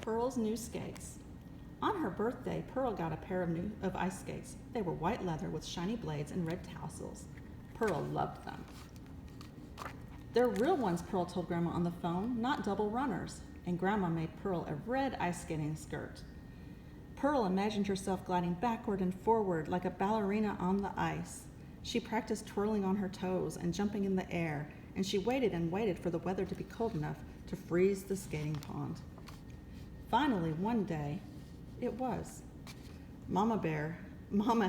Pearl's new skates. On her birthday, Pearl got a pair of ice skates. They were white leather with shiny blades and red tassels. Pearl loved them. They're real ones, Pearl told Grandma on the phone, not double runners. And Grandma made Pearl a red ice skating skirt. Pearl imagined herself gliding backward and forward like a ballerina on the ice. She practiced twirling on her toes and jumping in the air, and she waited and waited for the weather to be cold enough to freeze the skating pond. Finally, one day, it was. Mama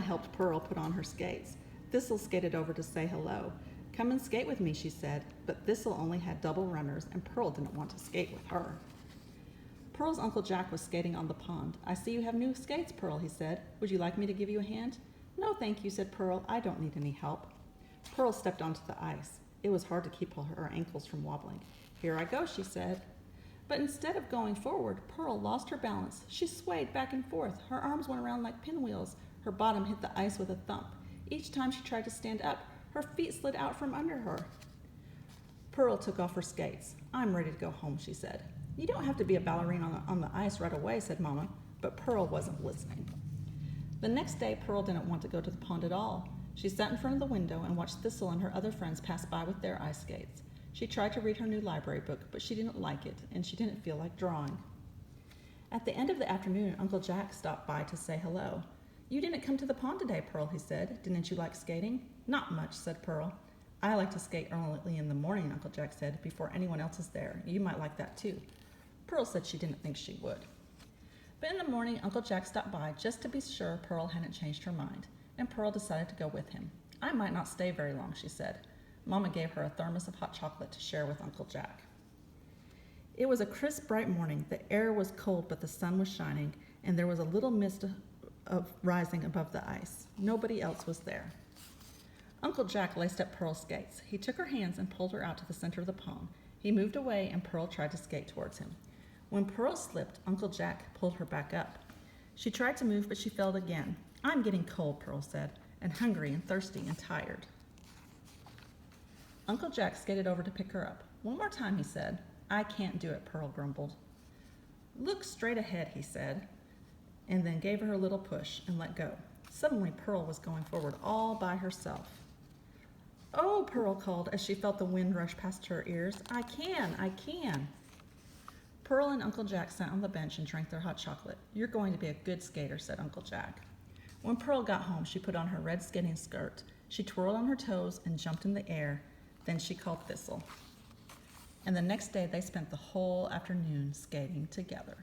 helped Pearl put on her skates. Thistle skated over to say hello. Come and skate with me, she said, but Thistle only had double runners, and Pearl didn't want to skate with her. Pearl's Uncle Jack was skating on the pond. I see you have new skates, Pearl, he said. Would you like me to give you a hand? No, thank you, said Pearl. I don't need any help. Pearl stepped onto the ice. It was hard to keep her ankles from wobbling. Here I go, she said. But instead of going forward, Pearl lost her balance. She swayed back and forth. Her arms went around like pinwheels. Her bottom hit the ice with a thump. Each time she tried to stand up, her feet slid out from under her. Pearl took off her skates. I'm ready to go home, she said. You don't have to be a ballerina on the ice right away, said Mama, but Pearl wasn't listening. The next day, Pearl didn't want to go to the pond at all. She sat in front of the window and watched Thistle and her other friends pass by with their ice skates. She tried to read her new library book, but she didn't like it, and she didn't feel like drawing. At the end of the afternoon, Uncle Jack stopped by to say hello. You didn't come to the pond today, Pearl, he said. Didn't you like skating? Not much, said Pearl. I like to skate early in the morning, Uncle Jack said, before anyone else is there. You might like that too. Pearl said she didn't think she would. But in the morning, Uncle Jack stopped by just to be sure Pearl hadn't changed her mind, and Pearl decided to go with him. I might not stay very long, she said. Mama gave her a thermos of hot chocolate to share with Uncle Jack. It was a crisp, bright morning. The air was cold, but the sun was shining, and there was a little mist rising above the ice. Nobody else was there. Uncle Jack laced up Pearl's skates. He took her hands and pulled her out to the center of the pond. He moved away, and Pearl tried to skate towards him. When Pearl slipped, Uncle Jack pulled her back up. She tried to move, but she fell again. I'm getting cold, Pearl said, and hungry and thirsty and tired. Uncle Jack skated over to pick her up. One more time, he said. I can't do it, Pearl grumbled. Look straight ahead, he said, and then gave her a little push and let go. Suddenly, Pearl was going forward all by herself. Oh, Pearl called as she felt the wind rush past her ears. I can. Pearl and Uncle Jack sat on the bench and drank their hot chocolate. You're going to be a good skater, said Uncle Jack. When Pearl got home, she put on her red skating skirt. She twirled on her toes and jumped in the air. Then she called Thistle. And the next day, they spent the whole afternoon skating together.